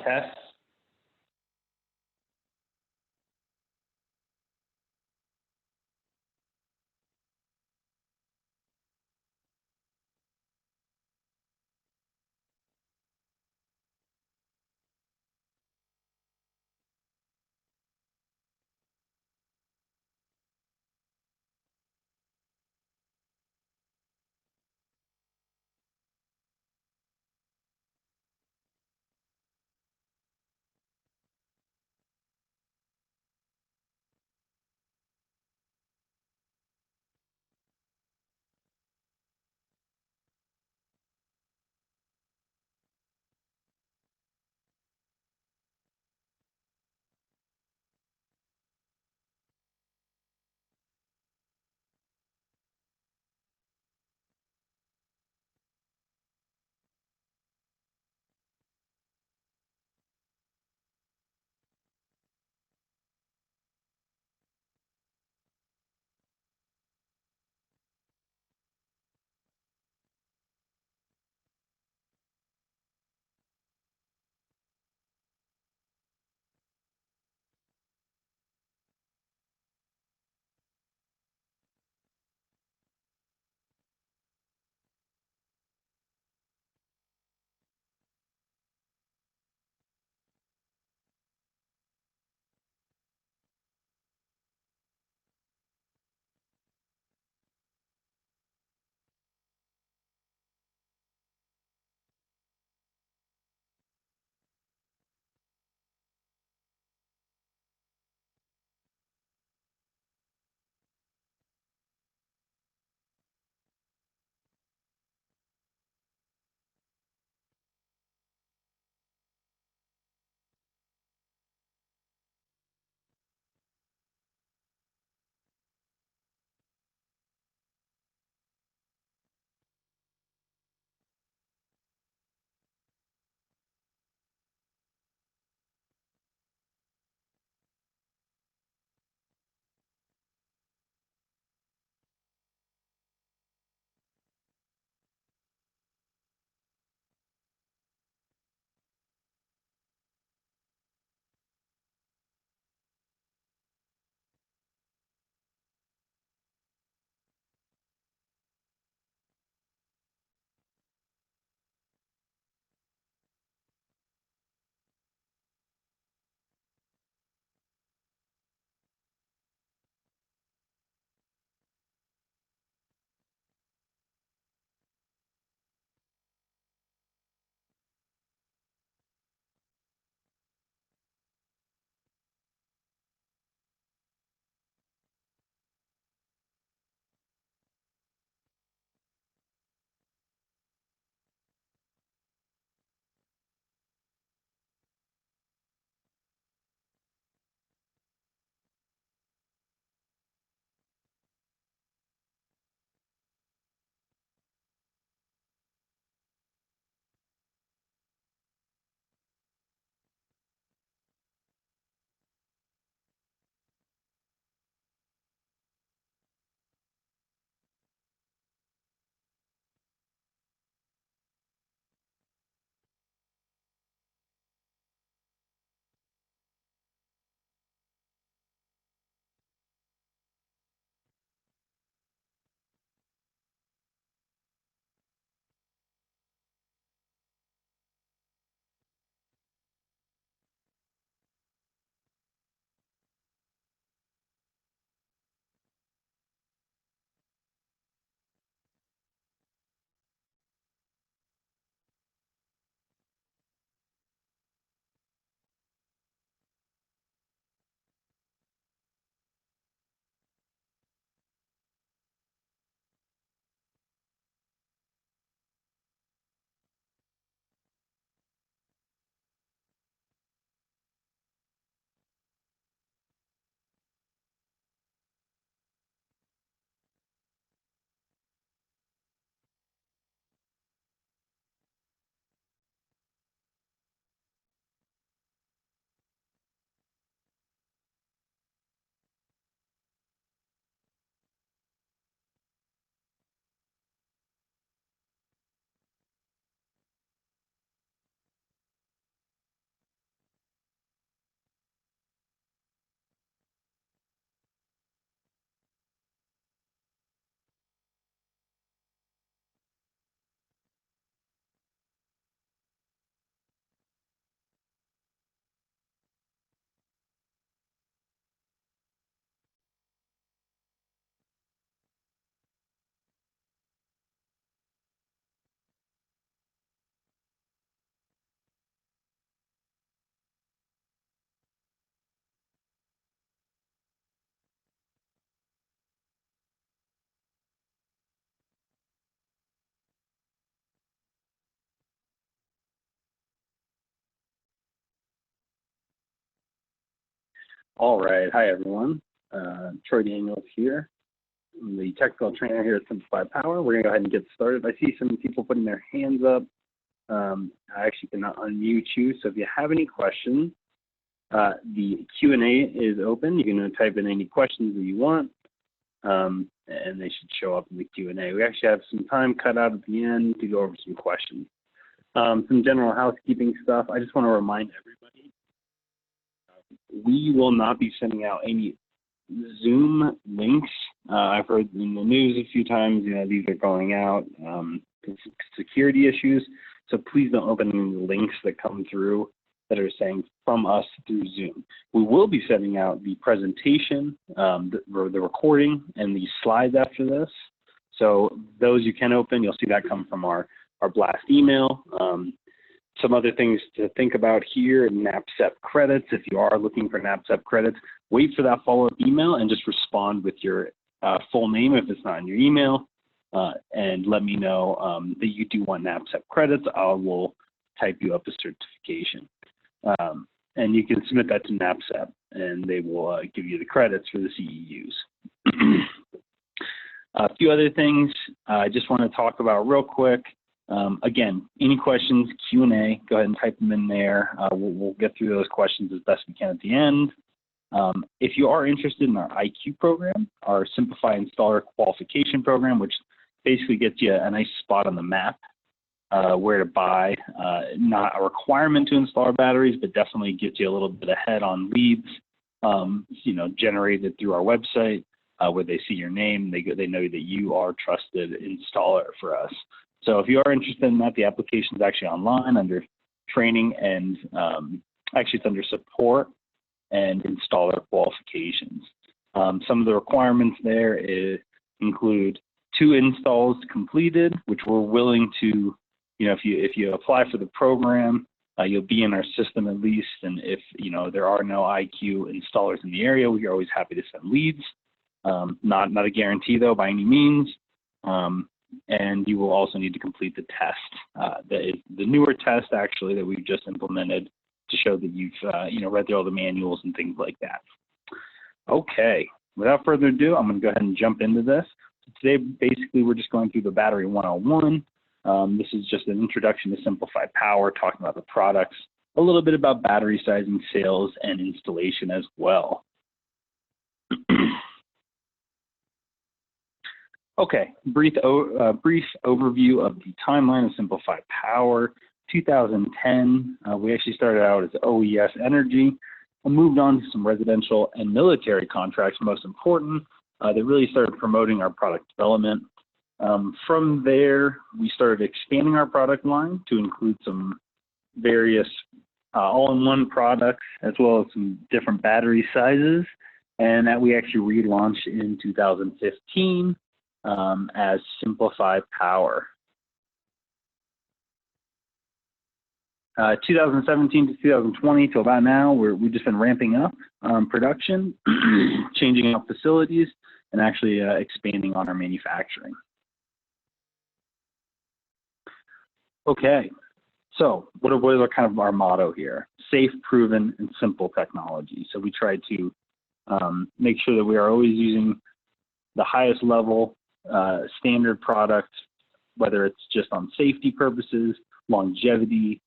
tests. All right, hi everyone. Troy Daniels here. I'm the technical trainer here at SimpliPhi Power. We're gonna go ahead and get started. I see some people putting their hands up. I actually cannot unmute you, so if you have any questions, the Q&A is open. You can type in any questions that you want, and they should show up in the Q&A. We actually have some time cut out at the end to go over some questions. Some general housekeeping stuff. I just want to remind everybody, we will not be sending out any Zoom links. I've heard in the news a few times, these are going out because of security issues. So please don't open any links that come through that are saying from us through Zoom. We will be sending out the presentation, the recording, and the slides after this. So those you can open. You'll see that come from our blast email. Some other things to think about here, NAPCEP credits. If you are looking for NAPCEP credits, wait for that follow-up email and just respond with your full name if it's not in your email, and let me know that you do want NAPCEP credits. I will type you up a certification. And you can submit that to NAPCEP, and they will give you the credits for the CEUs. A few other things I just want to talk about real quick. Again, any questions, Q&A, go ahead and type them in there. We'll get through those questions as best we can at the end. If you are interested in our IQ program, our SimpliPhi Installer Qualification Program, which basically gets you a nice spot on the map where to buy, not a requirement to install our batteries, but definitely gets you a little bit ahead on leads, generated through our website where they see your name, they know that you are a trusted installer for us. So if you are interested in that, the application is actually online under training and actually it's under support and installer qualifications. Some of the requirements there include 2 installs completed, which we're willing to, if you apply for the program, you'll be in our system at least. And if there are no IQ installers in the area, we are always happy to send leads. Not a guarantee though by any means. And you will also need to complete the test. The newer test actually that we've just implemented to show that you've read through all the manuals and things like that. Okay, without further ado, I'm going to go ahead and jump into this. So today, basically, we're just going through the Battery 101. This is just an introduction to SimpliPhi Power, talking about the products, a little bit about battery sizing, sales, and installation as well. Okay, brief overview of the timeline of SimpliPhi Power. 2010, we actually started out as OES Energy and moved on to some residential and military contracts, most important. They really started promoting our product development. From there, we started expanding our product line to include some various all-in-one products, as well as some different battery sizes, and that we actually relaunched in 2015. As SimpliPhi Power. 2017 to 2020 to about now, we've just been ramping up production, changing up facilities, and actually expanding on our manufacturing. Okay, so what is kind of our motto here? Safe, proven, and simple technology. So we try to make sure that we are always using the highest level standard product, whether it's just on safety purposes, longevity,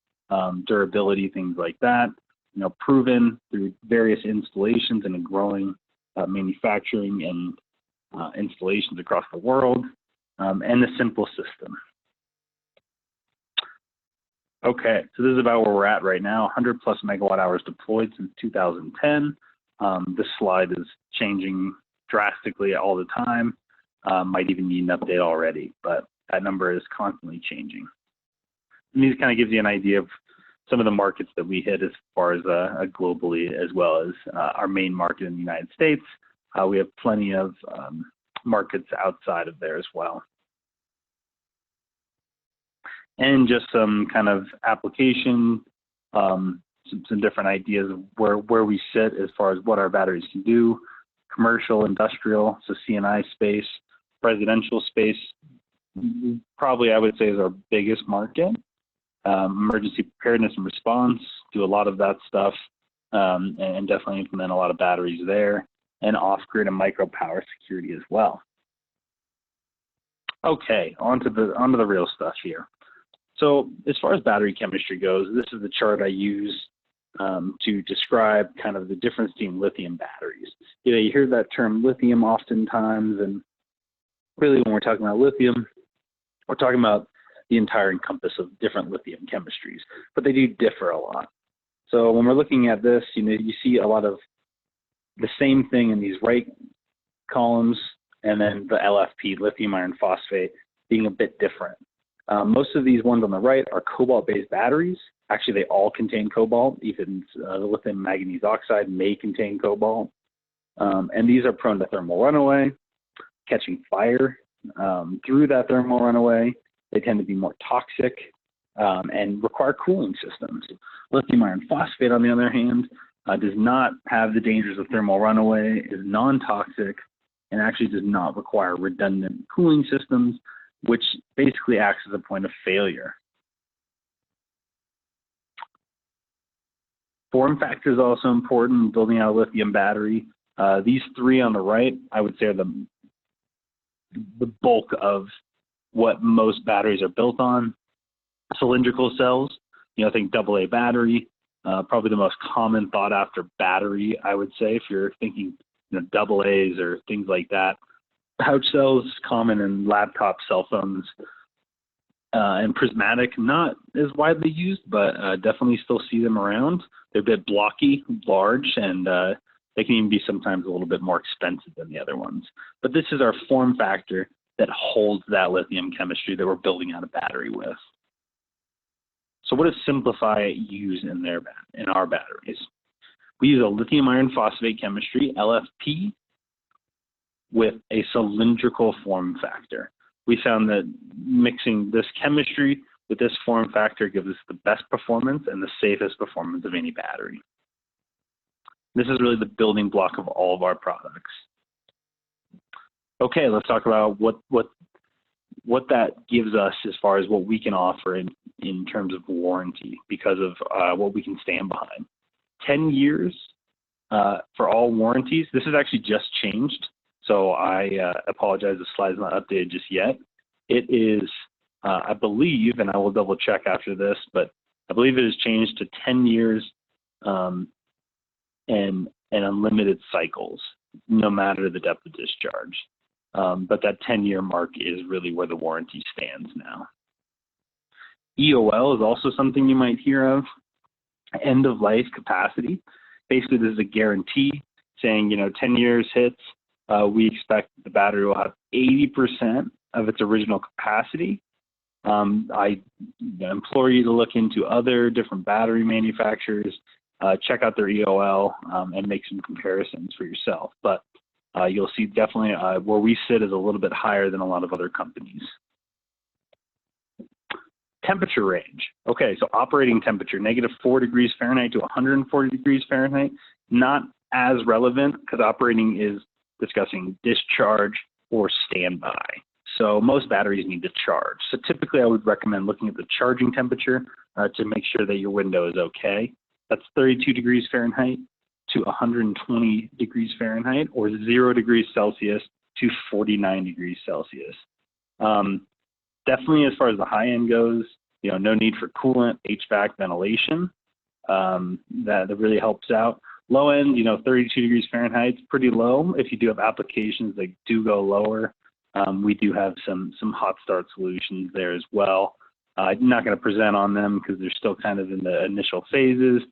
durability, things like that. Proven through various installations and a growing manufacturing and installations across the world, and the simple system. Okay, so this is about where we're at right now. 100+ megawatt hours deployed since 2010. This slide is changing drastically all the time. Might even need an update already, but that number is constantly changing. And these kind of gives you an idea of some of the markets that we hit as far as globally, as well as our main market in the United States. We have plenty of markets outside of there as well. And just some kind of application, some different ideas of where we sit as far as what our batteries can do. Commercial, industrial, so C&I space. Residential space, probably I would say is our biggest market. Emergency preparedness and response, do a lot of that stuff. and definitely implement a lot of batteries there, and off-grid and micro power security as well. Okay, onto the real stuff here. So as far as battery chemistry goes, this is the chart I use to describe kind of the difference between lithium batteries. You hear that term lithium oftentimes, and really when we're talking about lithium, we're talking about the entire encompass of different lithium chemistries, but they do differ a lot. So when we're looking at this, you see a lot of the same thing in these right columns, and then the LFP, lithium iron phosphate, being a bit different. Most of these ones on the right are cobalt-based batteries. Actually, they all contain cobalt. Even the lithium manganese oxide may contain cobalt. And these are prone to thermal runaway, catching fire through that thermal runaway. They tend to be more toxic and require cooling systems. Lithium iron phosphate, on the other hand, does not have the dangers of thermal runaway, is non-toxic, and actually does not require redundant cooling systems, which basically acts as a point of failure. Form factor is also important in building out a lithium battery. These three on the right, I would say, are the bulk of what most batteries are built on. Cylindrical cells, think AA battery, probably the most common thought after battery, I would say, if you're thinking AA's or things like that. Pouch cells, common in laptop, cell phones, and prismatic, not as widely used, but definitely still see them around. They're a bit blocky, large, and they can even be sometimes a little bit more expensive than the other ones. But this is our form factor that holds that lithium chemistry that we're building out a battery with. So what does SimpliPhi use in our batteries? We use a lithium iron phosphate chemistry, LFP, with a cylindrical form factor. We found that mixing this chemistry with this form factor gives us the best performance and the safest performance of any battery. This is really the building block of all of our products. Okay, let's talk about what that gives us as far as what we can offer in terms of warranty because of what we can stand behind. 10 years for all warranties. This has actually just changed, so I apologize, the slide's not updated just yet. It is, I believe, and I will double check after this, but I believe it has changed to 10 years and unlimited cycles, no matter the depth of discharge. But that 10-year mark is really where the warranty stands now. EOL is also something you might hear of. End of life capacity. Basically, this is a guarantee saying, 10 years hits, we expect the battery will have 80% of its original capacity. I implore you to look into other different battery manufacturers, check out their EOL, and make some comparisons for yourself. But you'll see definitely where we sit is a little bit higher than a lot of other companies. Temperature range. Okay, so operating temperature, -4 degrees Fahrenheit to 140 degrees Fahrenheit. Not as relevant because operating is discussing discharge or standby. So most batteries need to charge. So typically I would recommend looking at the charging temperature to make sure that your window is okay. That's 32 degrees Fahrenheit to 120 degrees Fahrenheit, or 0 degrees Celsius to 49 degrees Celsius. Definitely as far as the high end goes, no need for coolant, HVAC, ventilation. That really helps out. Low end, 32 degrees Fahrenheit is pretty low. If you do have applications that do go lower, we do have some hot start solutions there as well. I'm not going to present on them because they're still kind of in the initial phases,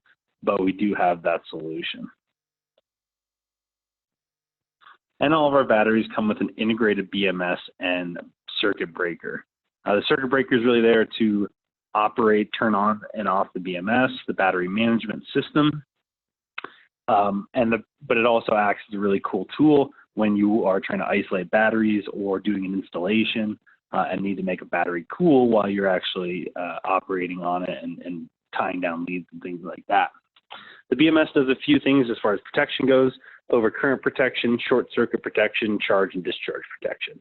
but we do have that solution. And all of our batteries come with an integrated BMS and circuit breaker. The circuit breaker is really there to operate, turn on and off the BMS, the battery management system. But it also acts as a really cool tool when you are trying to isolate batteries or doing an installation and need to make a battery cool while you're actually operating on it and tying down leads and things like that. The BMS does a few things as far as protection goes: overcurrent protection, short circuit protection, charge and discharge protection.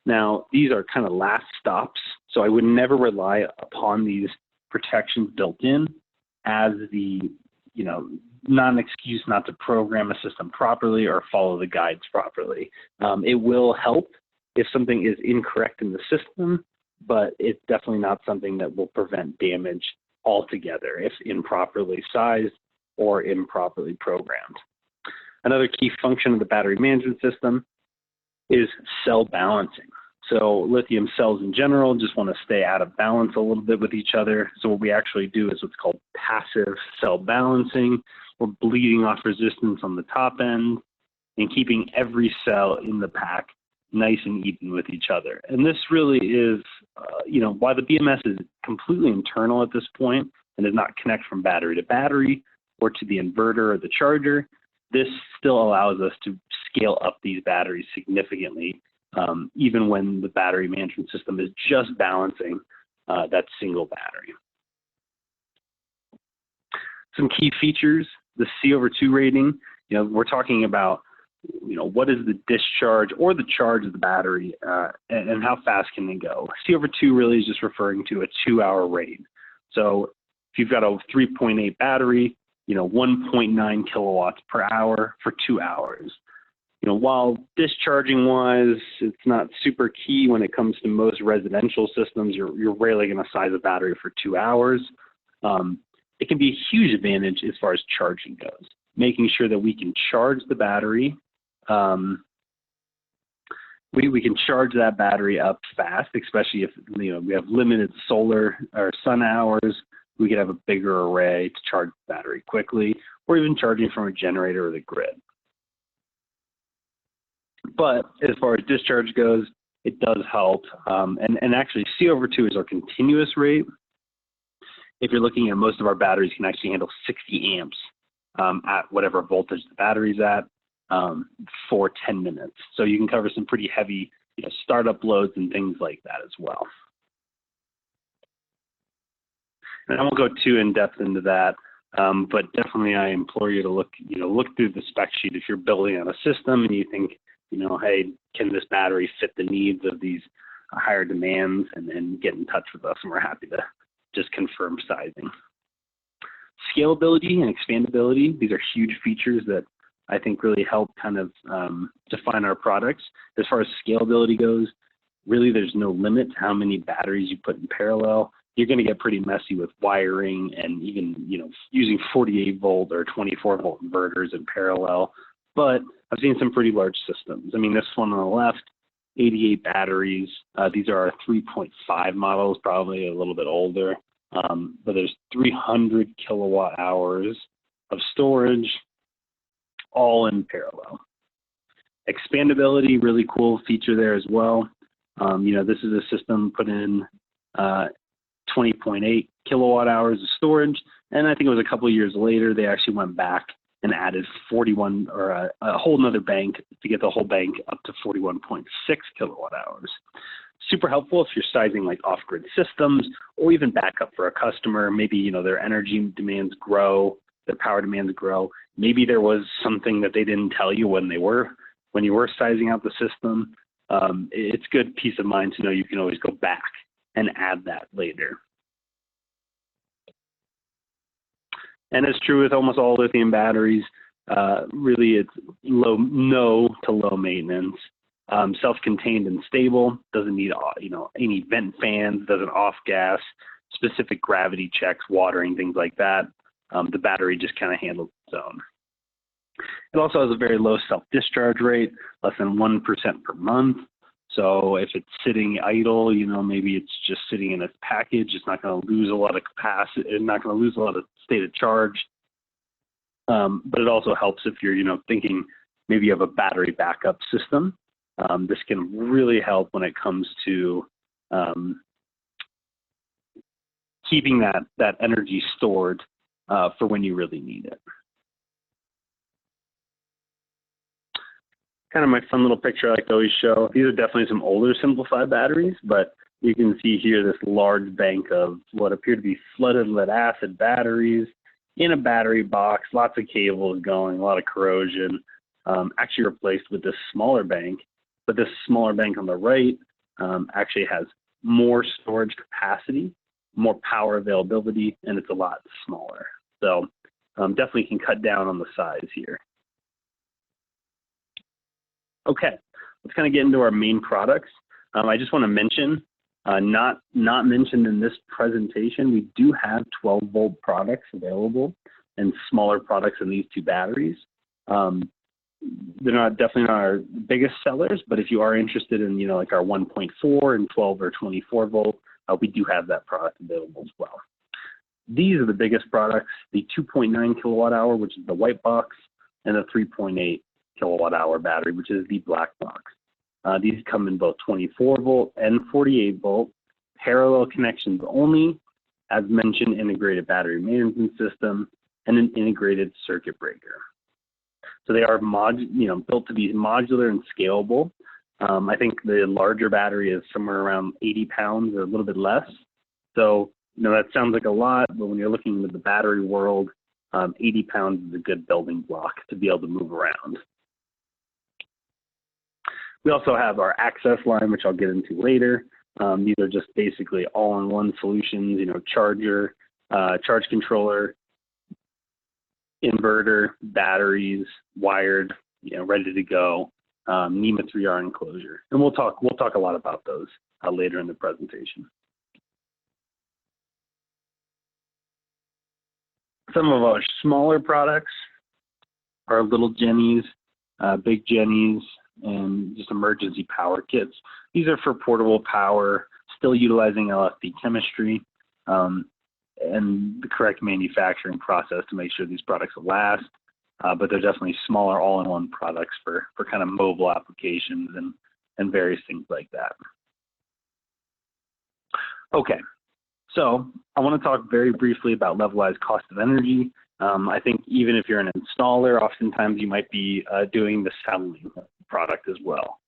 Now, these are kind of last stops, so I would never rely upon these protections built in as the not an excuse not to program a system properly or follow the guides properly. It will help if something is incorrect in the system, but it's definitely not something that will prevent damage altogether if improperly sized or improperly programmed. Another key function of the battery management system is cell balancing. So lithium cells in general just want to stay out of balance a little bit with each other. So what we actually do is what's called passive cell balancing. We're bleeding off resistance on the top end and keeping every cell in the pack nice and even with each other. And this really is, while the BMS is completely internal at this point and does not connect from battery to battery or to the inverter or the charger, this still allows us to scale up these batteries significantly, even when the battery management system is just balancing that single battery. Some key features, the C/2 rating, we're talking about, what is the discharge or the charge of the battery and how fast can they go. C/2 really is just referring to a 2-hour rate. So if you've got a 3.8 battery, 1.9 kilowatts per hour for 2 hours. While discharging wise, it's not super key when it comes to most residential systems. You're rarely going to size a battery for 2 hours. It can be a huge advantage as far as charging goes, making sure that we can charge the battery. We can charge that battery up fast, especially if we have limited solar or sun hours. We could have a bigger array to charge the battery quickly, or even charging from a generator or the grid. But as far as discharge goes, it does help. And actually, C/2 is our continuous rate. If you're looking at, most of our batteries can actually handle 60 amps at whatever voltage the battery's at for 10 minutes. So you can cover some pretty heavy startup loads and things like that as well. And I won't go too in depth into that, but definitely I implore you to look through the spec sheet if you're building on a system and you think, hey, can this battery fit the needs of these higher demands, and get in touch with us, and we're happy to just confirm sizing. Scalability and expandability, these are huge features that I think really help kind of define our products. As far as scalability goes, really there's no limit to how many batteries you put in parallel. You're going to get pretty messy with wiring and even using 48 volt or 24 volt inverters in parallel. But I've seen some pretty large systems. I mean, this one on the left, 88 batteries. These are our 3.5 models, probably a little bit older. But there's 300 kilowatt hours of storage, all in parallel. Expandability, really cool feature there as well. This is a system put in 20.8 kilowatt hours of storage, and I think it was a couple of years later they actually went back and added 41 or a whole nother bank to get the whole bank up to 41.6 kilowatt hours. Super helpful if you're sizing like off-grid systems or even backup for a customer. Maybe their energy demands grow, their power demands grow. Maybe there was something that they didn't tell you when you were sizing out the system. It's good peace of mind to know you can always go back and add that later. And it's true with almost all lithium batteries. Really, it's no to low maintenance, self-contained and stable. Doesn't need any vent fans. Doesn't off gas. Specific gravity checks, watering, things like that. The battery just kind of handles its own. It also has a very low self-discharge rate, less than 1% per month. So if it's sitting idle, maybe it's just sitting in its package, it's not going to lose a lot of capacity, it's not going to lose a lot of state of charge. But it also helps if you're, thinking maybe you have a battery backup system. This can really help when it comes to keeping that energy stored for when you really need it. Kind of my fun little picture I like to always show. These are definitely some older SimpliPhi batteries, but you can see here this large bank of what appear to be flooded lead acid batteries in a battery box, lots of cables going, a lot of corrosion, actually replaced with this smaller bank. But this smaller bank on the right actually has more storage capacity, more power availability, and it's a lot smaller. So definitely can cut down on the size here. Okay, let's kind of get into our main products. I just want to mention, not mentioned in this presentation, we do have 12-volt products available and smaller products in these two batteries. They're definitely not our biggest sellers, but if you are interested in, like our 1.4 and 12 or 24 volt, we do have that product available as well. These are the biggest products, the 2.9 kilowatt hour, which is the white box, and the 3.8 kilowatt hour battery, which is the black box. These come in both 24 volt and 48 volt, parallel connections only, as mentioned, integrated battery management system, and an integrated circuit breaker. So they are built to be modular and scalable. I think the larger battery is somewhere around 80 pounds or a little bit less. So, that sounds like a lot, but when you're looking at the battery world, 80 pounds is a good building block to be able to move around. We also have our access line, which I'll get into later. These are just basically all-in-one solutions, charger, charge controller, inverter, batteries, wired, ready to go, NEMA 3R enclosure. And we'll talk a lot about those later in the presentation. Some of our smaller products are little Jennies, big Jennies, and just emergency power kits. These are for portable power, still utilizing LFP chemistry, and the correct manufacturing process to make sure these products will last, but they're definitely smaller all-in-one products for kind of mobile applications and various things like that. Okay, so I want to talk very briefly about levelized cost of energy. I think even if you're an installer, oftentimes you might be doing the selling product as well.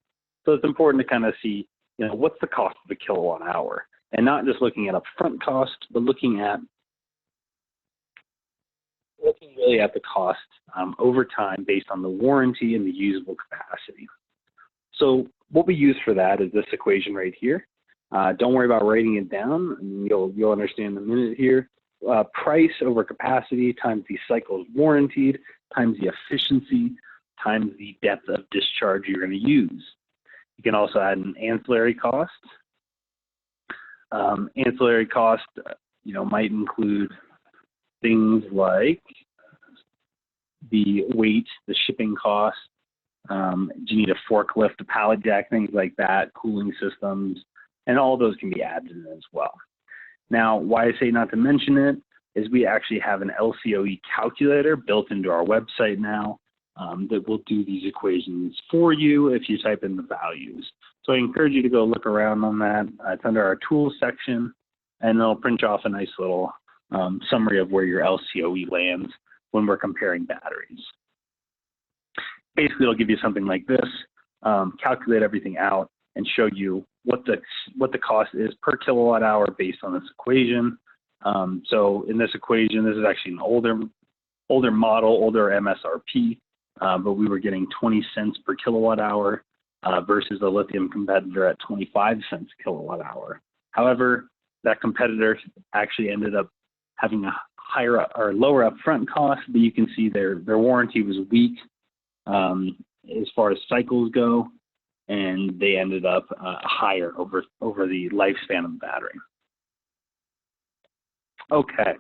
So it's important to kind of see, what's the cost of a kilowatt hour? And not just looking at upfront cost, but looking really at the cost over time based on the warranty and the usable capacity. So what we use for that is this equation right here. Don't worry about writing it down, and you'll understand in a minute here. Price over capacity times the cycles warranted times the efficiency times the depth of discharge you're going to use. You can also add an ancillary cost. Ancillary cost, might include things like the weight, the shipping cost. Do you need a forklift, a pallet jack, things like that, cooling systems, and all those can be added in as well. Now, why I say not to mention it is we actually have an LCOE calculator built into our website now that will do these equations for you if you type in the values. So I encourage you to go look around on that. It's under our tools section, and it'll print off a nice little summary of where your LCOE lands when we're comparing batteries. Basically, it'll give you something like this, calculate everything out, and show you what the cost is per kilowatt hour based on this equation. So in this equation, this is actually an older model, older MSRP, but we were getting 20 cents per kilowatt hour versus the lithium competitor at 25 cents a kilowatt hour. However, that competitor actually ended up having a higher or lower upfront cost, but you can see their warranty was weak as far as cycles go, and they ended up higher over the lifespan of the battery. Okay,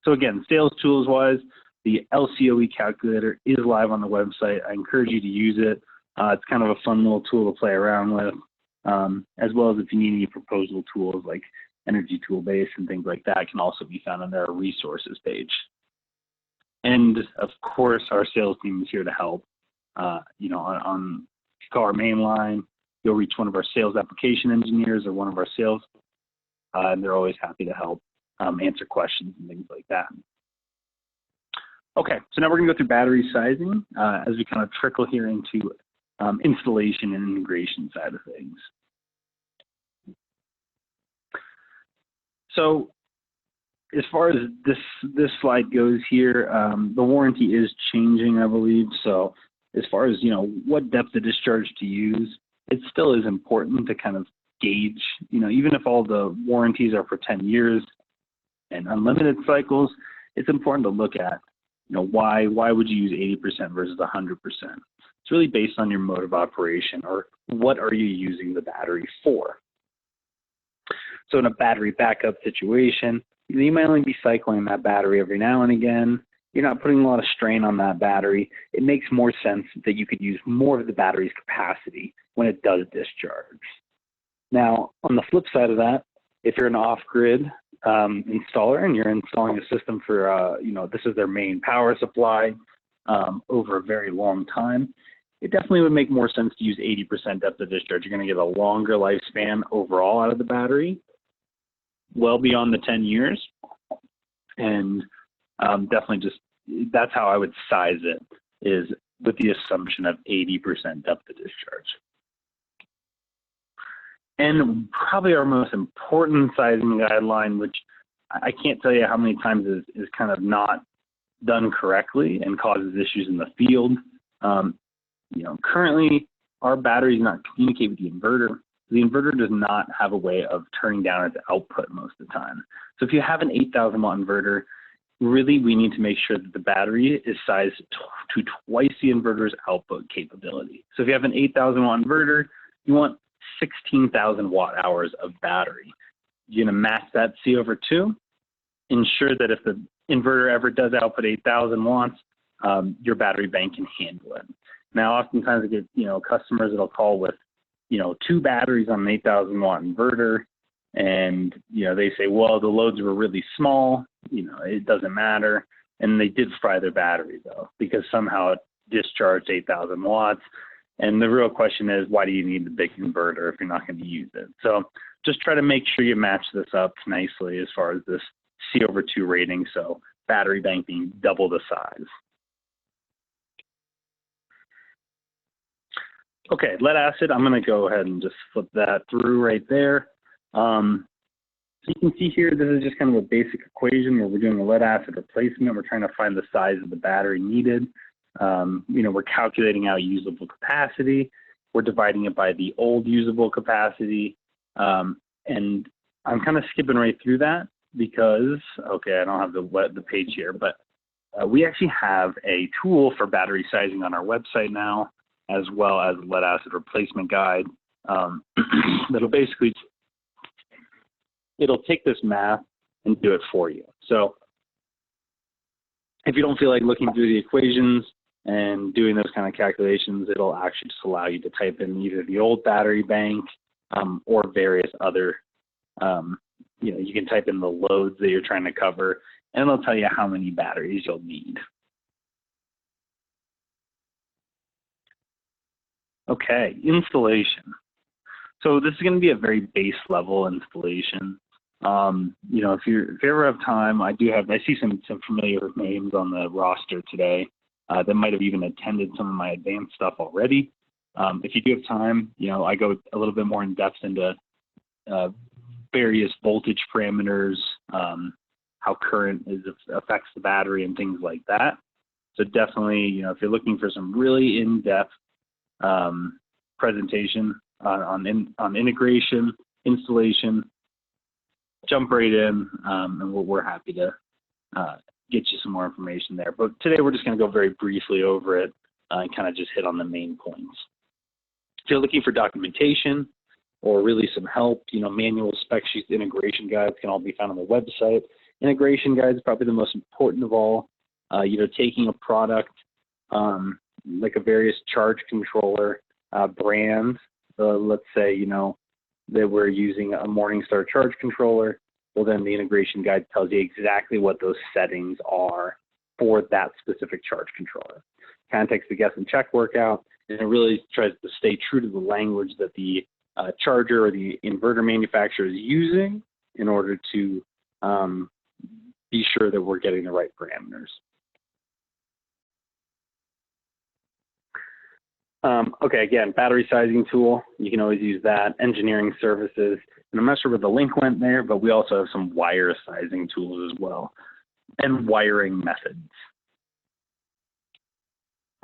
so again, sales tools wise, the LCOE calculator is live on the website. I encourage you to use it. It's kind of a fun little tool to play around with, as well as if you need any proposal tools like Energy Toolbase and things like that can also be found under our resources page. And of course, our sales team is here to help. If you call our main line, you'll reach one of our sales application engineers or one of our sales, and they're always happy to help answer questions and things like that. Okay, so now we're going to go through battery sizing as we kind of trickle here into installation and integration side of things. So as far as this slide goes here, the warranty is changing, I believe. So as far as, what depth of discharge to use, it still is important to kind of gauge, even if all the warranties are for 10 years and unlimited cycles, it's important to look at, why would you use 80% versus 100%? It's really based on your mode of operation, or what are you using the battery for. So in a battery backup situation, you might only be cycling that battery every now and again. You're not putting a lot of strain on that battery. It makes more sense that you could use more of the battery's capacity when it does discharge. Now, on the flip side of that, if you're an off-grid installer and you're installing a system for, this is their main power supply over a very long time, it definitely would make more sense to use 80% depth of discharge. You're going to get a longer lifespan overall out of the battery, well beyond the 10 years. And definitely that's how I would size it, is with the assumption of 80% depth of discharge. And probably our most important sizing guideline, which I can't tell you how many times is kind of not done correctly and causes issues in the field. Currently our batteries not communicate with the inverter. The inverter does not have a way of turning down its output most of the time. So if you have an 8,000 watt inverter, really we need to make sure that the battery is sized to twice the inverter's output capability. So if you have an 8,000 watt inverter, you want 16,000 watt hours of battery. You're going to max that C/2, ensure that if the inverter ever does output 8,000 watts, your battery bank can handle it. Now, oftentimes I get, customers that'll call with, 2 batteries on an 8,000 watt inverter, and, they say, well, the loads were really small, it doesn't matter. And they did fry their battery though, because somehow it discharged 8,000 watts. And the real question is, why do you need the big inverter if you're not going to use it? So just try to make sure you match this up nicely as far as this C/2 rating, so battery bank being double the size. Okay, lead acid, I'm going to go ahead and just flip that through right there. So you can see here, this is just kind of a basic equation where we're doing a lead acid replacement. We're trying to find the size of the battery needed. We're calculating out usable capacity. We're dividing it by the old usable capacity. And I'm kind of skipping right through that because, okay, I don't have the page here, but we actually have a tool for battery sizing on our website now, as well as a lead acid replacement guide that'll basically, it'll take this math and do it for you. So if you don't feel like looking through the equations and doing those kind of calculations, it'll actually just allow you to type in either the old battery bank or various other, you can type in the loads that you're trying to cover, and it'll tell you how many batteries you'll need. Okay, installation. So this is going to be a very base level installation. If you ever have time, I see some familiar names on the roster today that might have even attended some of my advanced stuff already. If you do have time, I go a little bit more in depth into various voltage parameters, how current affects the battery and things like that. So definitely, if you're looking for some really in-depth presentation on integration, installation, jump right in, and we're happy to get you some more information there. But today we're just going to go very briefly over it and kind of just hit on the main points. If you're looking for documentation or really some help, manual spec sheets, integration guides can all be found on the website. Integration guides is probably the most important of all. Taking a product like a various charge controller brand, let's say, that we're using a Morningstar charge controller, well, then the integration guide tells you exactly what those settings are for that specific charge controller. Kind of takes the guess and check work out, and it really tries to stay true to the language that the charger or the inverter manufacturer is using in order to be sure that we're getting the right parameters. Okay, again, battery sizing tool, you can always use that. Engineering services, and I'm not sure where the link went there, but we also have some wire sizing tools as well, and wiring methods.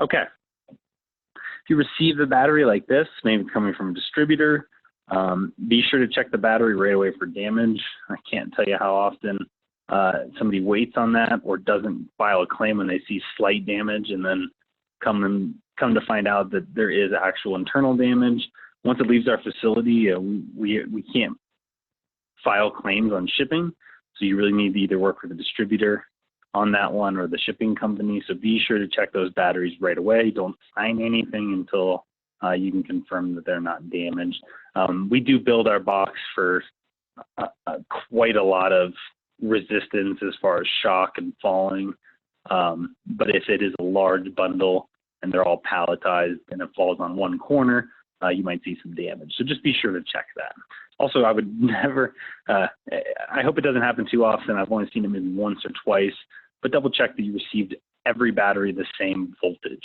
Okay, if you receive the battery like this, maybe coming from a distributor, be sure to check the battery right away for damage. I can't tell you how often somebody waits on that or doesn't file a claim when they see slight damage, and then come to find out that there is actual internal damage. Once it leaves our facility, we can't file claims on shipping, so you really need to either work with a distributor on that one or the shipping company. So be sure to check those batteries right away. Don't sign anything until you can confirm that they're not damaged. We do build our box for quite a lot of resistance as far as shock and falling, but if it is a large bundle and they're all palletized and it falls on one corner, you might see some damage. So just be sure to check that. Also, I would never, I hope it doesn't happen too often. I've only seen it maybe once or twice, but double check that you received every battery the same voltage.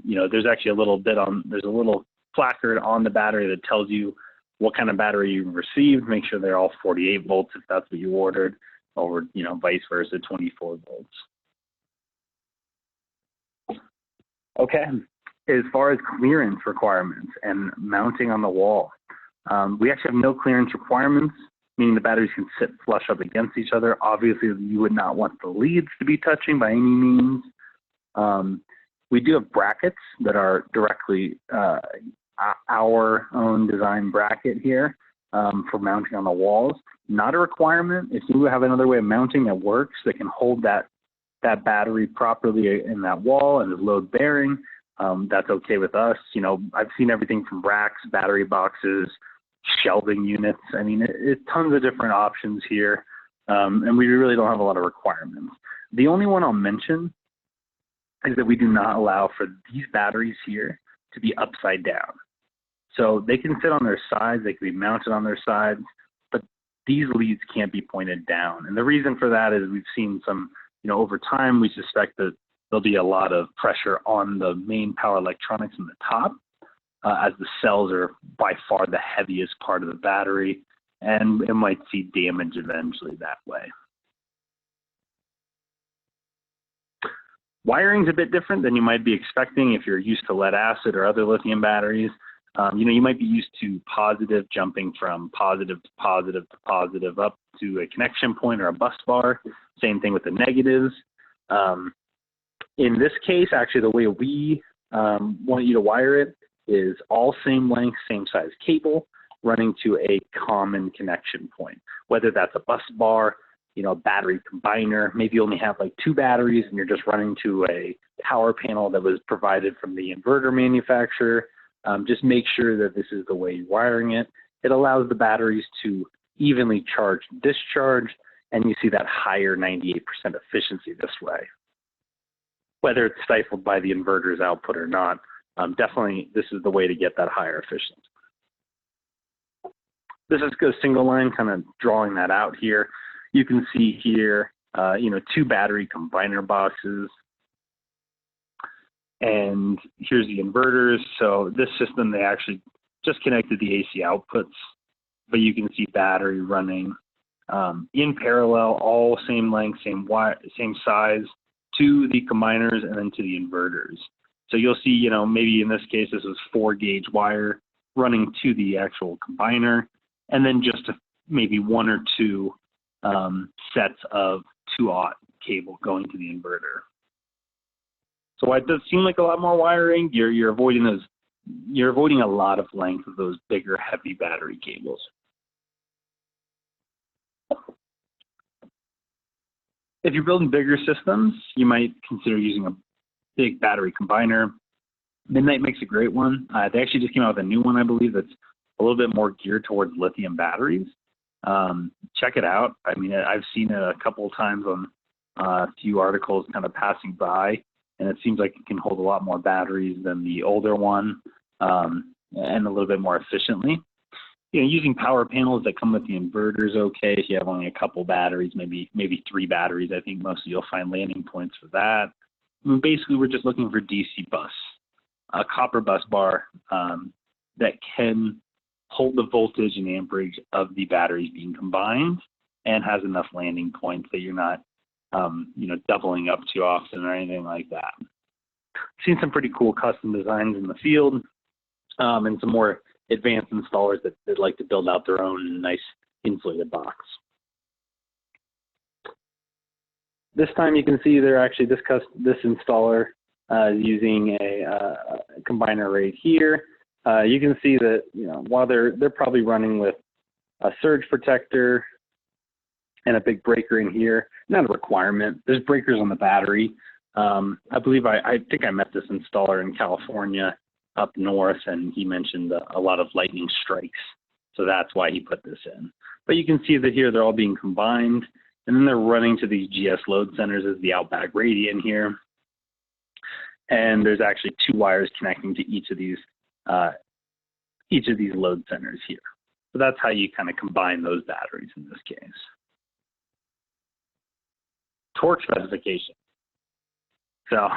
You know, there's actually there's a little placard on the battery that tells you what kind of battery you received. Make sure they're all 48 volts if that's what you ordered, or, you know, vice versa, 24 volts. Okay, as far as clearance requirements and mounting on the wall, we actually have no clearance requirements, meaning the batteries can sit flush up against each other. Obviously, you would not want the leads to be touching by any means. We do have brackets that are directly our own design bracket here for mounting on the walls. Not a requirement. If you have another way of mounting that works, that can hold that battery properly in that wall and is load bearing, that's okay with us. You know, I've seen everything from racks, battery boxes, shelving units. I mean, it's tons of different options here, and we really don't have a lot of requirements. The only one I'll mention is that we do not allow for these batteries here to be upside down. So they can sit on their sides, they can be mounted on their sides, but these leads can't be pointed down. And the reason for that is we've seen some, you know, over time, we suspect that there'll be a lot of pressure on the main power electronics in the top, as the cells are by far the heaviest part of the battery, and it might see damage eventually that way. Wiring's a bit different than you might be expecting if you're used to lead acid or other lithium batteries. You know, you might be used to positive, jumping from positive to positive to positive up to a connection point or a bus bar. Same thing with the negatives. In this case, actually, the way we want you to wire it is all same length, same size cable running to a common connection point, whether that's a bus bar, you know, a battery combiner. Maybe you only have like 2 batteries and you're just running to a power panel that was provided from the inverter manufacturer. Just make sure that this is the way you're wiring it. It allows the batteries to evenly charge and discharge, and you see that higher 98% efficiency this way. Whether it's stifled by the inverter's output or not, definitely this is the way to get that higher efficiency. This is a single line, kind of drawing that out here. You can see here, you know, 2 battery combiner boxes. And here's the inverters. So this system, they actually just connected the AC outputs, but you can see battery running in parallel, all same length, same size, to the combiners and then to the inverters. So you'll see, you know, maybe in this case, this was 4-gauge wire running to the actual combiner, and then just maybe 1 or 2 sets of 2-aught cable going to the inverter. So while it does seem like a lot more wiring, you're avoiding a lot of length of those bigger, heavy battery cables. If you're building bigger systems, you might consider using a big battery combiner. Midnight makes a great one. They actually just came out with a new one, I believe, that's a little bit more geared towards lithium batteries. Check it out. I mean, I've seen it a couple of times on a few articles kind of passing by, and it seems like it can hold a lot more batteries than the older one, and a little bit more efficiently. You know, using power panels that come with the inverter is okay if you have only a couple batteries, maybe 3 batteries. I think mostly you'll find landing points for that. I mean, basically, we're just looking for DC bus, a copper bus bar that can hold the voltage and amperage of the batteries being combined and has enough landing points that you're not, you know, doubling up too often or anything like that. I've seen some pretty cool custom designs in the field, and some more advanced installers that like to build out their own nice insulated box. This time you can see they're actually, this installer is using a combiner right here. You can see that, while they're probably running with a surge protector and a big breaker in here, not a requirement. There's breakers on the battery. I believe I think I met this installer in California up north, and he mentioned a lot of lightning strikes. So that's why he put this in. But you can see that here they're all being combined, and then they're running to these GS load centers as the outback radiant here. And there's actually 2 wires connecting to each of these load centers here. So that's how you kind of combine those batteries in this case. Torque specification. So,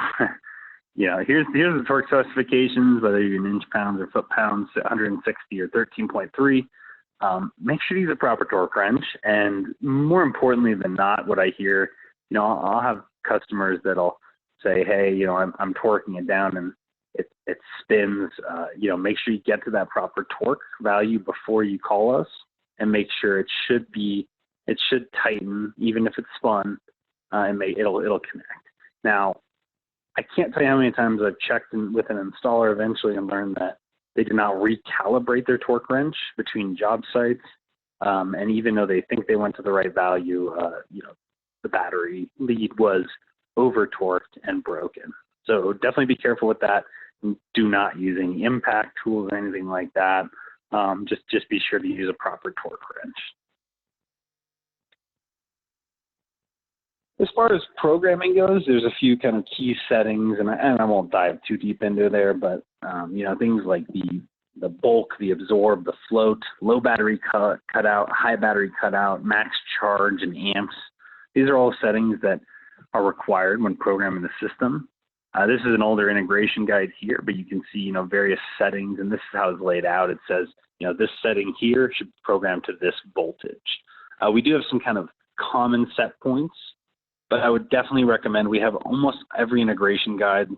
here's the torque specifications, whether you're in inch pounds or foot pounds, 160 or 13.3. Make sure you use a proper torque wrench, and more importantly than not, what I hear, I'll have customers that'll say, hey, I'm torquing it down and it spins. Make sure you get to that proper torque value before you call us, and make sure it should tighten even if it's spun, and it'll connect. Now, I can't tell you how many times I've checked with an installer eventually and learned that they do not recalibrate their torque wrench between job sites, and even though they think they went to the right value, the battery lead was over torqued and broken. So definitely be careful with that. Do not use any impact tools or anything like that. Just be sure to use a proper torque wrench. As far as programming goes, there's a few kind of key settings, and I won't dive too deep into there, but things like the bulk, the absorb, the float, low battery cutout, high battery cutout, max charge, and amps. These are all settings that are required when programming the system. This is an older integration guide here, but you can see various settings, and this is how it's laid out. It says this setting here should program to this voltage. We do have some kind of common set points, but I would definitely recommend, we have almost every integration guide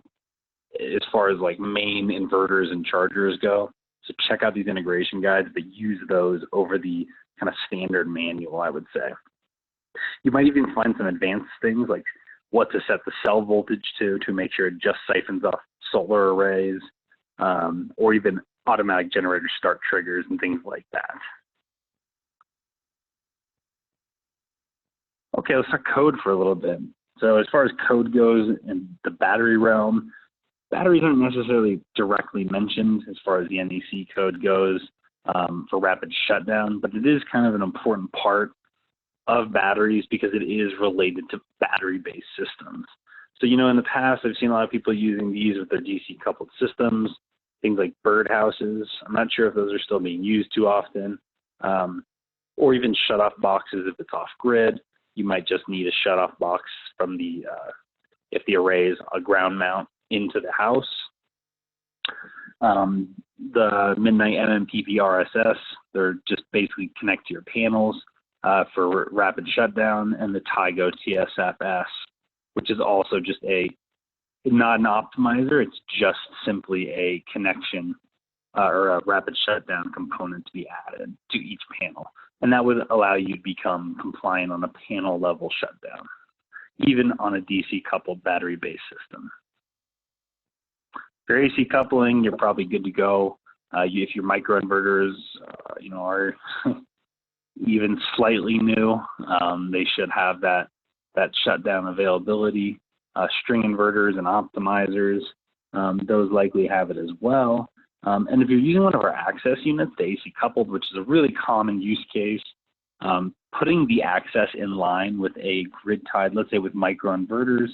as far as like main inverters and chargers go. So check out these integration guides, but use those over the kind of standard manual, I would say. You might even find some advanced things like what to set the cell voltage to make sure it just siphons off solar arrays, or even automatic generator start triggers and things like that. Okay, let's talk code for a little bit. So as far as code goes in the battery realm, batteries aren't necessarily directly mentioned as far as the NEC code goes for rapid shutdown, but it is kind of an important part of batteries because it is related to battery-based systems. So, in the past, I've seen a lot of people using these with their DC-coupled systems, things like birdhouses. I'm not sure if those are still being used too often, or even shut-off boxes if it's off-grid. You might just need a shut-off box from if the array is a ground mount into the house. The Midnight MMPP RSS, they're just basically connect to your panels for rapid shutdown, and the Tigo TSFS, which is also just not an optimizer, it's just simply a connection or a rapid shutdown component to be added to each panel. And that would allow you to become compliant on a panel level shutdown, even on a DC coupled battery based system. For AC coupling, you're probably good to go. If your microinverters, are even slightly new, they should have that shutdown availability. String inverters and optimizers, those likely have it as well. And if you're using one of our access units, the AC coupled, which is a really common use case, putting the access in line with a grid tied, let's say with microinverters,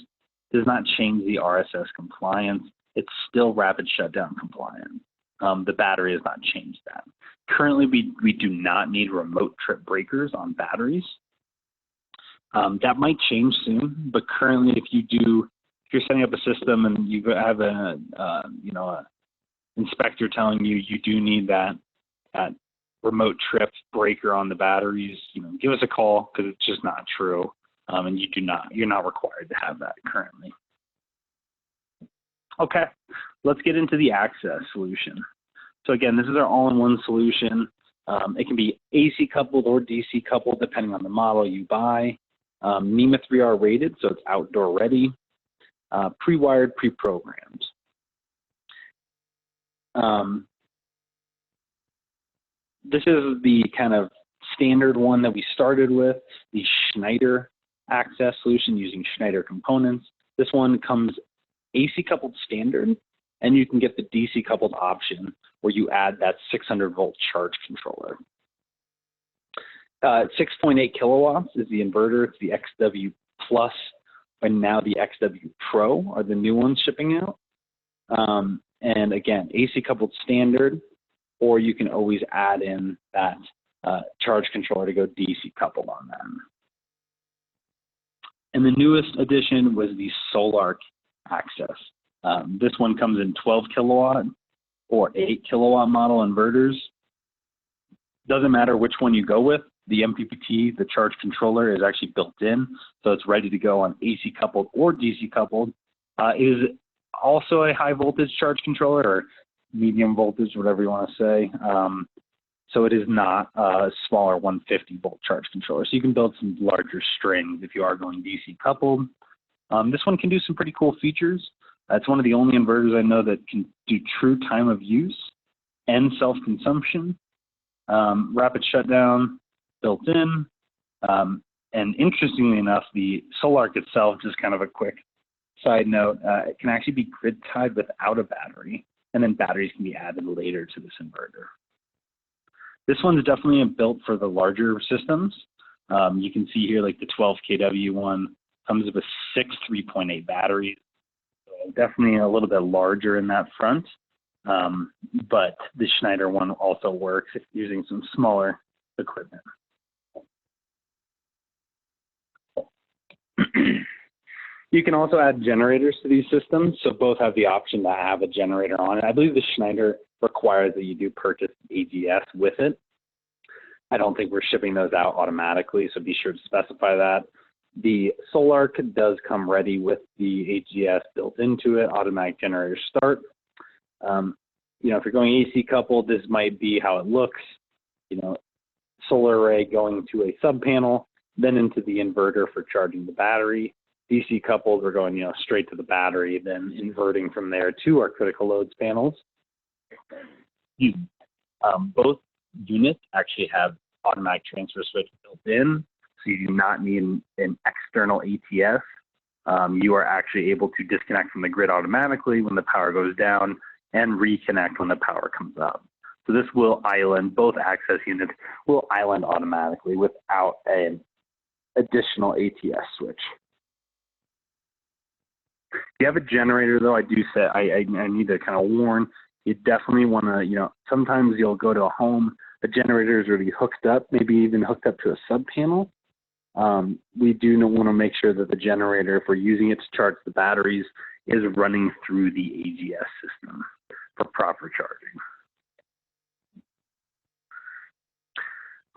does not change the RSS compliance. It's still rapid shutdown compliant. The battery has not changed that. Currently, we do not need remote trip breakers on batteries. That might change soon, but currently, if you're setting up a system and you have a inspector telling you do need that remote trip breaker on the batteries, give us a call because it's just not true, and you're not required to have that currently. Okay, let's get into the access solution. So again, this is our all-in-one solution. It can be AC coupled or DC coupled depending on the model you buy. NEMA 3R rated, so it's outdoor ready, pre-wired, pre-programmed. This is the kind of standard one that we started with, the Schneider access solution using Schneider components. This one comes AC coupled standard, and you can get the DC coupled option where you add that 600 volt charge controller. 6.8 kilowatts is the inverter. It's the XW Plus, and now the XW Pro are the new ones shipping out. And again, AC coupled standard, or you can always add in that charge controller to go DC coupled on them. And the newest addition was the Solar access. This one comes in 12 kilowatt or 8 kilowatt model inverters. Doesn't matter which one you go with. The MPPT, the charge controller, is actually built in, so it's ready to go on AC coupled or DC coupled. It is also a high voltage charge controller, or medium voltage, whatever you want to say. So it is not a smaller 150 volt charge controller. So you can build some larger strings if you are going DC coupled. This one can do some pretty cool features. It's one of the only inverters I know that can do true time of use and self-consumption, rapid shutdown built in. And interestingly enough, the Solar itself, just kind of a quick side note, it can actually be grid tied without a battery, and then batteries can be added later to this inverter. This one's definitely built for the larger systems. You can see here, like the 12 kW one comes with 6 3.8 batteries. So definitely a little bit larger in that front. But the Schneider one also works if using some smaller equipment. You can also add generators to these systems, so both have the option to have a generator on it. I believe the Schneider requires that you do purchase AGS with it. I don't think we're shipping those out automatically, so be sure to specify that. The Solar does come ready with the AGS built into it, automatic generator start. You know, if you're going AC coupled, this might be how it looks. You know, solar array going to a sub panel, then into the inverter for charging the battery. DC coupled, we're going, you know, straight to the battery, then inverting from there to our critical loads panels. Both units actually have automatic transfer switch built in, so you do not need an external ATS. You are actually able to disconnect from the grid automatically when the power goes down and reconnect when the power comes up. So this will island, both access units will island automatically without an additional ATS switch. If you have a generator, though, I do say I need to kind of warn, you definitely want to, you know, sometimes you'll go to a home, the generator is already hooked up, maybe even hooked up to a sub panel. We do want to make sure that the generator, if we're using it to charge the batteries, is running through the AGS system for proper charging.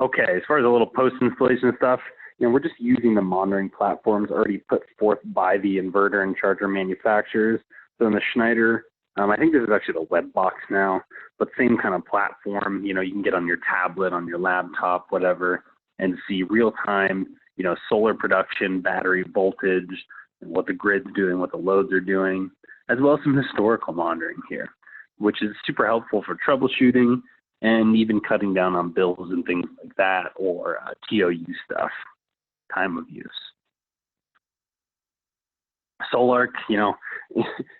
Okay, as far as a little post-installation stuff, you know, we're just using the monitoring platforms already put forth by the inverter and charger manufacturers. So in the Schneider, I think this is actually the web box now, but same kind of platform. You know, you can get on your tablet, on your laptop, whatever, and see real-time, you know, solar production, battery voltage, and what the grid's doing, what the loads are doing, as well as some historical monitoring here, which is super helpful for troubleshooting and even cutting down on bills and things like that, or TOU stuff, time of use. Solar, you know,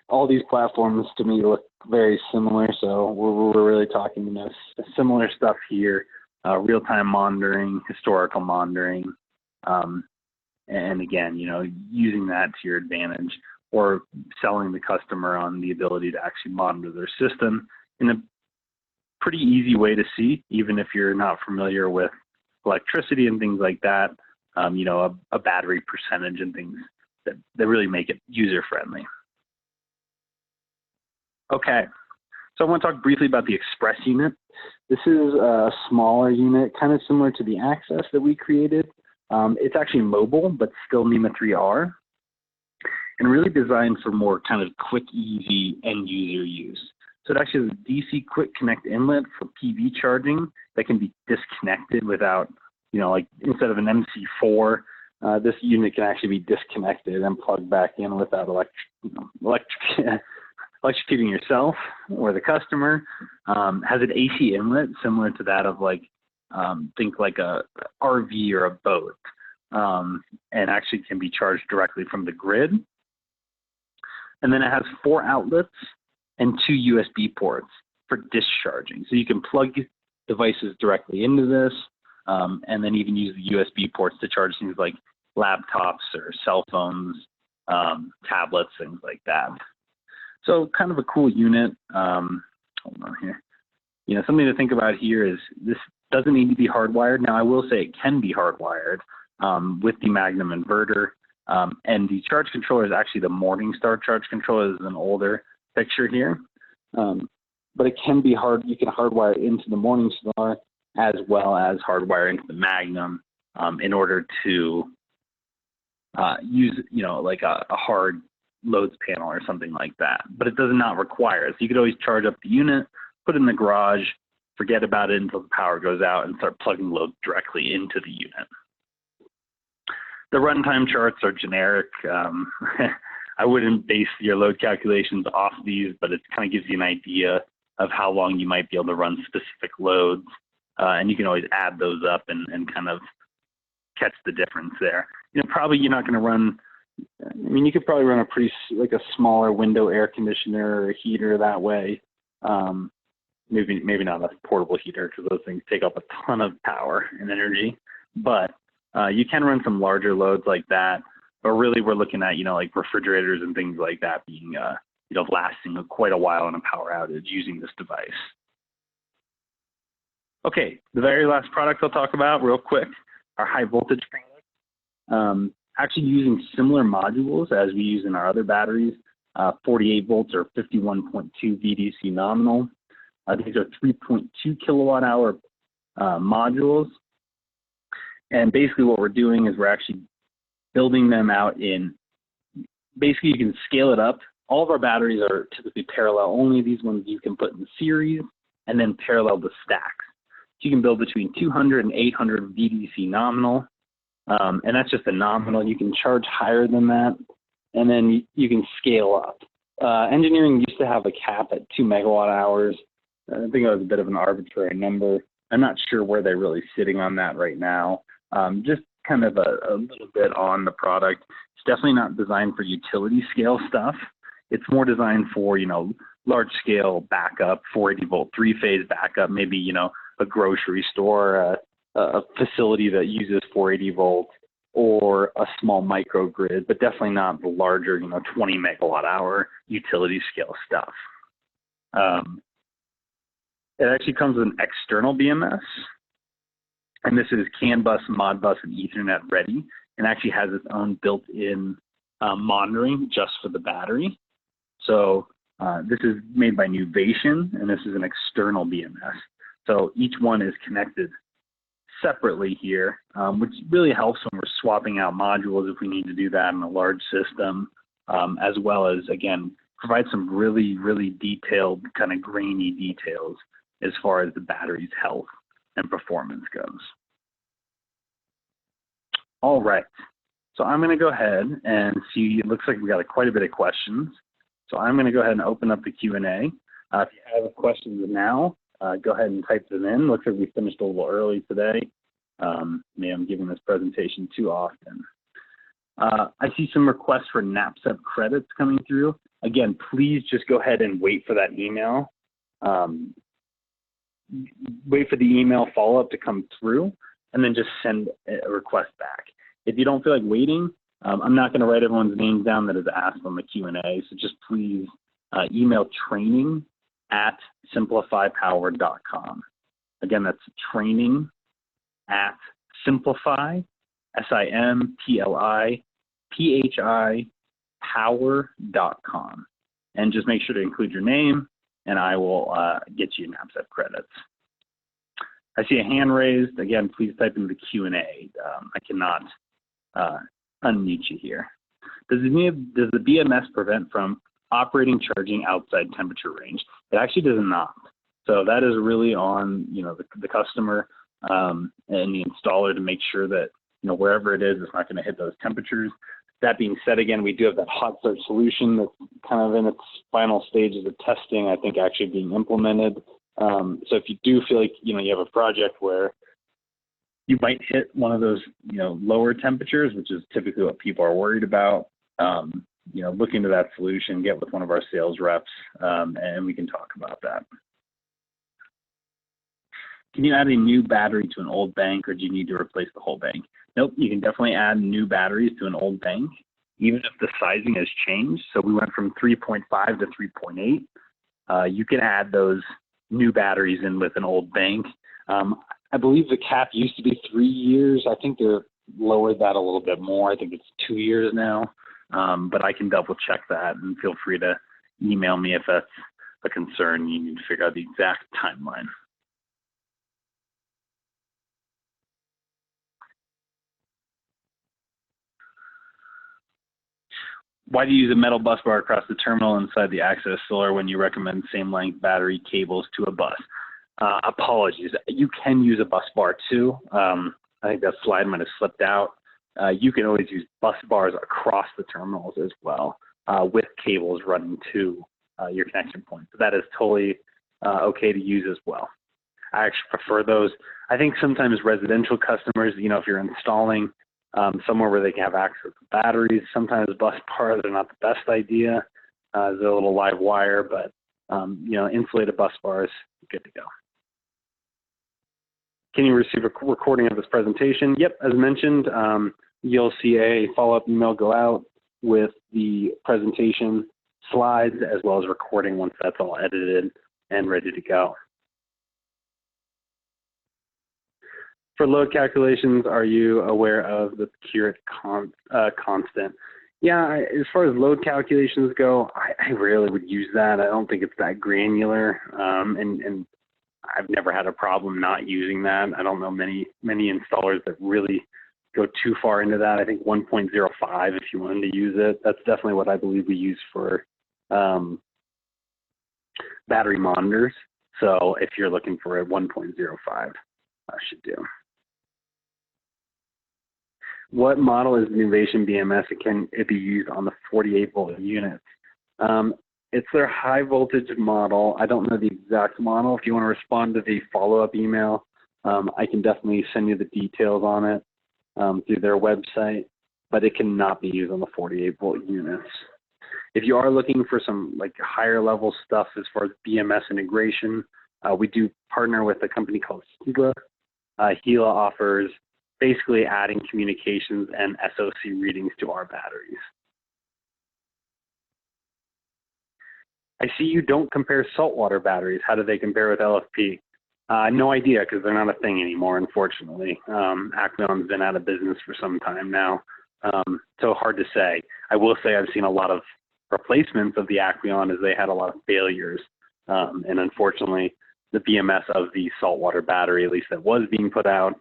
all these platforms to me look very similar, so we're really talking, you know, similar stuff here, real-time monitoring, historical monitoring, and again, you know, using that to your advantage, or selling the customer on the ability to actually monitor their system in a pretty easy way to see, even if you're not familiar with electricity and things like that, you know, a battery percentage and things that really make it user-friendly. Okay, so I want to talk briefly about the Express unit. This is a smaller unit, kind of similar to the Access that we created. It's actually mobile, but still NEMA 3R, and really designed for more kind of quick, easy end-user use. So it actually has a DC quick connect inlet for PV charging that can be disconnected without, you know, like instead of an MC4 this unit can actually be disconnected and plugged back in without electrocuting yourself or the customer. Has an AC inlet similar to that of like, think like a RV or a boat, and actually can be charged directly from the grid. And then it has 4 outlets and 2 USB ports for discharging. So you can plug devices directly into this, and then even use the USB ports to charge things like laptops or cell phones, tablets, things like that. So kind of a cool unit. Hold on here. You know, something to think about here is this doesn't need to be hardwired. Now, I will say it can be hardwired with the Magnum inverter. And the charge controller is actually the Morningstar charge controller. This is an older picture here. But it can be you can hardwire into the Morningstar as well as hardwire into the Magnum in order to use, you know, like a hard loads panel or something like that. But it does not require it. So you could always charge up the unit, put it in the garage, forget about it until the power goes out, and start plugging loads directly into the unit. The runtime charts are generic. I wouldn't base your load calculations off these, but it kind of gives you an idea of how long you might be able to run specific loads. And you can always add those up and kind of catch the difference there. You know, probably you're not going to run, I mean, you could probably run like a smaller window air conditioner or a heater that way. Maybe not a portable heater because those things take up a ton of power and energy. But you can run some larger loads like that. But really, we're looking at, you know, like refrigerators and things like that being, you know, lasting quite a while in a power outage using this device. Okay, the very last product I'll talk about real quick, our high voltage product. Actually using similar modules as we use in our other batteries, 48 volts or 51.2 VDC nominal. These are 3.2 kilowatt hour modules. And basically what we're doing is we're actually building them out in, basically you can scale it up. All of our batteries are typically parallel only. These ones you can put in series and then parallel the stacks. So you can build between 200 and 800 VDC nominal. And that's just a nominal. You can charge higher than that, and then you can scale up. Engineering used to have a cap at 2 megawatt hours. I think it was a bit of an arbitrary number. I'm not sure where they're really sitting on that right now. Just kind of a little bit on the product. It's definitely not designed for utility scale stuff. It's more designed for, you know, large scale backup, 480 volt, 3-phase backup, maybe, you know, a grocery store, a facility that uses 480 volt, or a small microgrid, but definitely not the larger, you know, 20 megawatt hour utility scale stuff. It actually comes with an external BMS, and this is CAN bus, Modbus, and Ethernet ready, and actually has its own built-in monitoring just for the battery. So this is made by Nuvation, and this is an external BMS. So each one is connected separately here, which really helps when we're swapping out modules if we need to do that in a large system, as well as, again, provide some really, really detailed, kind of grainy details as far as the battery's health and performance goes. All right, so I'm going to go ahead and see, it looks like we got quite a bit of questions. So I'm going to go ahead and open up the Q&A. If you have questions now, go ahead and type them in. Looks like we finished a little early today. Maybe I'm giving this presentation too often. I see some requests for NAPSEP credits coming through. Again, please just go ahead and wait for that email. Wait for the email follow-up to come through, and then just send a request back. If you don't feel like waiting, I'm not going to write everyone's names down that is asked on the Q&A, so just please email training@simpliphipower.com. Again, that's training@SimpliPhi, SimpliPhi, power.com. And just make sure to include your name, and I will get you NAPSEP credits. I see a hand raised. Again, please type in the Q&A. I cannot unmute you here. Does the BMS prevent from operating charging outside temperature range? It actually does not. So that is really on, you know, the customer and the installer to make sure that, wherever it is, it's not going to hit those temperatures. That being said, again, we do have that hot start solution that's kind of in its final stages of testing, I think actually being implemented. So if you do feel like, you have a project where you might hit one of those, lower temperatures, which is typically what people are worried about, look into that solution, get with one of our sales reps, and we can talk about that. Can you add a new battery to an old bank, or do you need to replace the whole bank? Nope, you can definitely add new batteries to an old bank, even if the sizing has changed. So we went from 3.5 to 3.8. You can add those new batteries in with an old bank. I believe the cap used to be 3 years. I think they're lowered that a little bit more. I think it's 2 years now, but I can double check that, and feel free to email me if that's a concern. You need to figure out the exact timeline. Why do you use a metal bus bar across the terminal inside the access solar when you recommend same length battery cables to a bus? Apologies. You can use a bus bar too. I think that slide might have slipped out. You can always use bus bars across the terminals as well, with cables running to your connection point. So that is totally okay to use as well. I actually prefer those. I think sometimes residential customers, if you're installing somewhere where they can have access to batteries, sometimes bus bars are not the best idea. There's a little live wire, but insulated bus bars, good to go. Can you receive a recording of this presentation? Yep, as mentioned, you'll see a follow-up email go out with the presentation slides as well as recording once that's all edited and ready to go. For load calculations, are you aware of the Curate constant? Yeah, as far as load calculations go, I rarely would use that. I don't think it's that granular, and I've never had a problem not using that. I don't know many installers that really go too far into that. I think 1.05 if you wanted to use it. That's definitely what I believe we use for battery monitors. So if you're looking for a 1.05, I should do. What model is the Innovation BMS, and can it be used on the 48-volt units? It's their high voltage model. I don't know the exact model. If you want to respond to the follow-up email, I can definitely send you the details on it through their website, but it cannot be used on the 48-volt units. If you are looking for some higher level stuff as far as BMS integration, we do partner with a company called Gila. Gila offers basically adding communications and SOC readings to our batteries. I see you don't compare saltwater batteries. How do they compare with LFP? No idea, because they're not a thing anymore, unfortunately. Acqueon's been out of business for some time now, so hard to say. I will say I've seen a lot of replacements of the Acqueon as they had a lot of failures, and unfortunately, the BMS of the saltwater battery, at least that was being put out,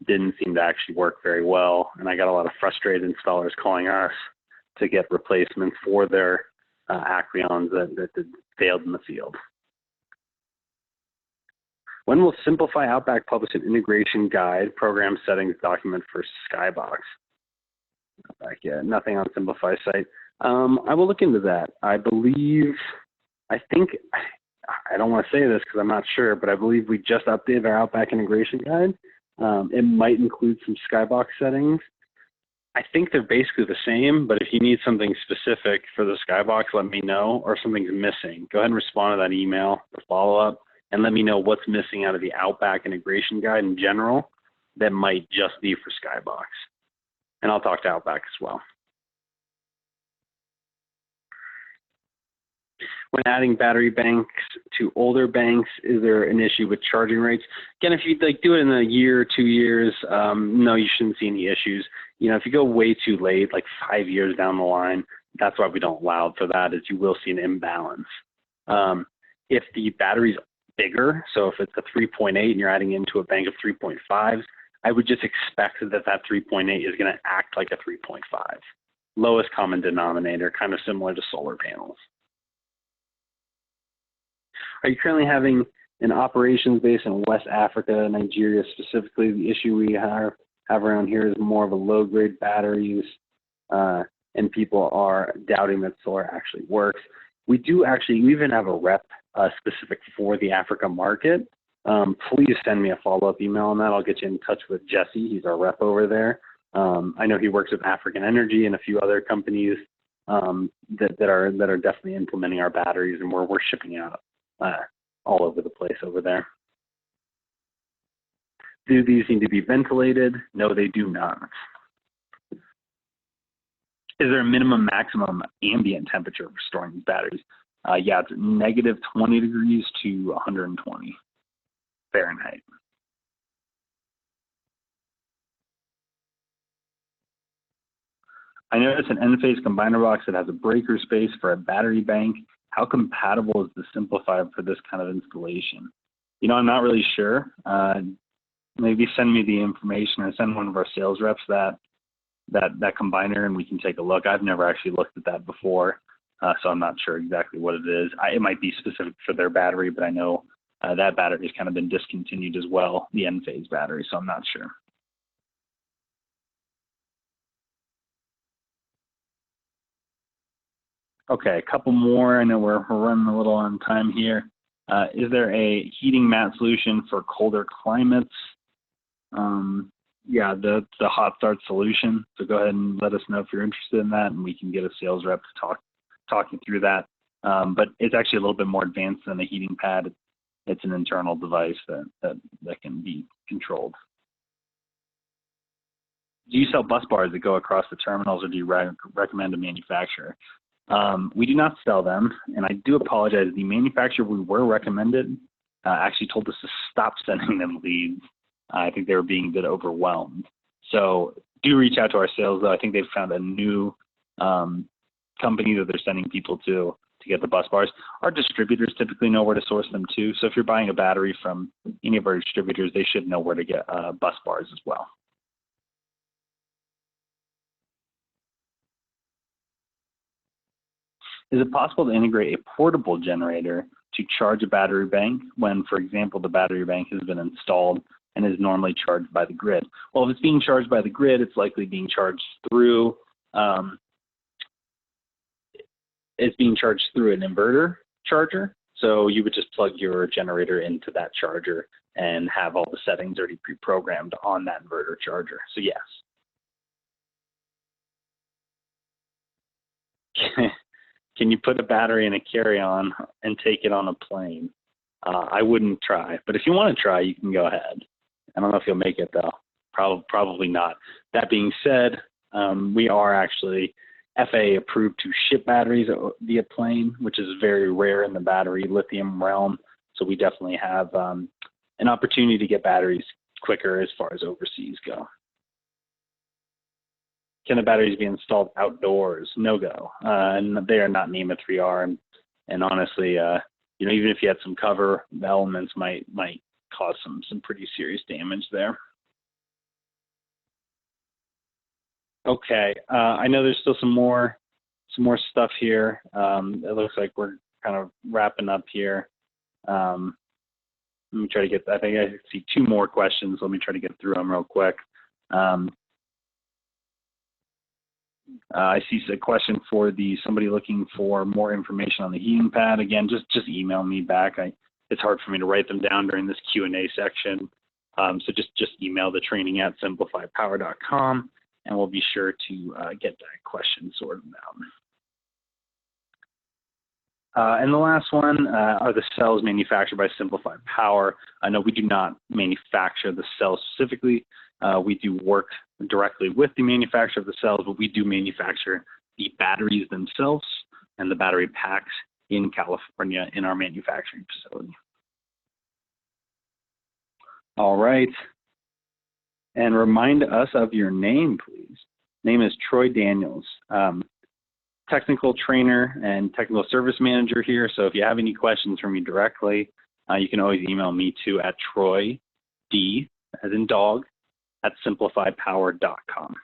didn't seem to actually work very well, and I got a lot of frustrated installers calling us to get replacements for their Acqueons that failed in the field. When will SimpliPhi Outback publish an integration guide, program settings document for Skybox? Yeah, nothing on SimpliPhi's site. I will look into that. I think, I don't want to say this because I'm not sure, but I believe we just updated our Outback integration guide. It might include some Skybox settings. I think they're basically the same, but if you need something specific for the Skybox, let me know, or something's missing. Go ahead and respond to that email for follow-up, and let me know what's missing out of the Outback integration guide in general that might just be for Skybox. And I'll talk to Outback as well. When adding battery banks to older banks, is there an issue with charging rates? Again, if you do it in a year, 2 years, no, you shouldn't see any issues. If you go way too late, like 5 years down the line, that's why we don't allow for that, is you will see an imbalance. If the battery's bigger, so if it's a 3.8 and you're adding into a bank of 3.5s, I would just expect that 3.8 is going to act like a 3.5. Lowest common denominator, kind of similar to solar panels. Are you currently having an operations base in West Africa, Nigeria specifically? The issue we have have around here is more of a low-grade batteries, and people are doubting that solar actually works. We even have a rep specific for the Africa market. Please send me a follow-up email on that. I'll get you in touch with Jesse. He's our rep over there. I know he works with African Energy and a few other companies that are definitely implementing our batteries, and we're shipping out all over the place over there. Do these need to be ventilated? No, they do not. Is there a minimum maximum ambient temperature for storing these batteries? Yeah, it's negative 20 degrees to 120 Fahrenheit. I noticed an N-phase combiner box that has a breaker space for a battery bank. How compatible is the SimpliPhi for this kind of installation? You know, I'm not really sure. Maybe send me the information or send one of our sales reps that combiner and we can take a look. I've never actually looked at that before, so I'm not sure exactly what it is. It might be specific for their battery, but I know that battery has kind of been discontinued as well, the N-phase battery, so I'm not sure. Okay, a couple more. I know we're running a little on time here. Is there a heating mat solution for colder climates? Yeah, the hot start solution. So go ahead and let us know if you're interested in that, and we can get a sales rep to talk you through that. But it's actually a little bit more advanced than a heating pad. It's an internal device that can be controlled. Do you sell bus bars that go across the terminals, or do you recommend a manufacturer? We do not sell them, and I do apologize. The manufacturer we were recommended actually told us to stop sending them leads. I think they were being a bit overwhelmed. So do reach out to our sales, though. I think they've found a new company that they're sending people to get the bus bars. Our distributors typically know where to source them too. So if you're buying a battery from any of our distributors, they should know where to get bus bars as well. Is it possible to integrate a portable generator to charge a battery bank when, for example, the battery bank has been installed and is normally charged by the grid? Well, if it's being charged by the grid, it's likely being charged through an inverter charger. So you would just plug your generator into that charger and have all the settings already pre-programmed on that inverter charger. So yes. Can you put a battery in a carry-on and take it on a plane? I wouldn't try, but if you want to try, you can go ahead. I don't know if you'll make it though. Probably not. That being said, we are actually FAA approved to ship batteries via plane, which is very rare in the battery lithium realm. So we definitely have an opportunity to get batteries quicker as far as overseas go. Can the batteries be installed outdoors? No go. And they are not NEMA 3R. And honestly, you know, even if you had some cover, the elements might cause some pretty serious damage there. Okay, I know there's still some more stuff here. It looks like we're kind of wrapping up here. Let me try to get. I think I see two more questions. Let me try to get through them real quick. I see a question for somebody looking for more information on the heating pad. Again, just email me back. It's hard for me to write them down during this Q&A section. So just email the training at simpliphipower.com, and we'll be sure to get that question sorted out. And the last one, are the cells manufactured by SimpliPhi Power? No, we do not manufacture the cells specifically. We do work directly with the manufacturer of the cells, but we do manufacture the batteries themselves and the battery packs in California in our manufacturing facility. All right. And remind us of your name, please. Name is Troy Daniels, technical trainer and technical service manager here. So if you have any questions for me directly, you can always email me too at Troy, D as in dog, at simpliphipower.com.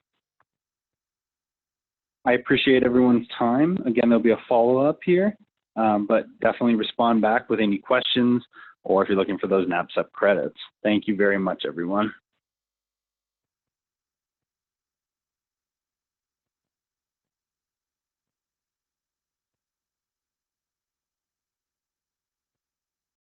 I appreciate everyone's time. Again, there'll be a follow-up here, but definitely respond back with any questions or if you're looking for those NAPSEP credits. Thank you very much, everyone.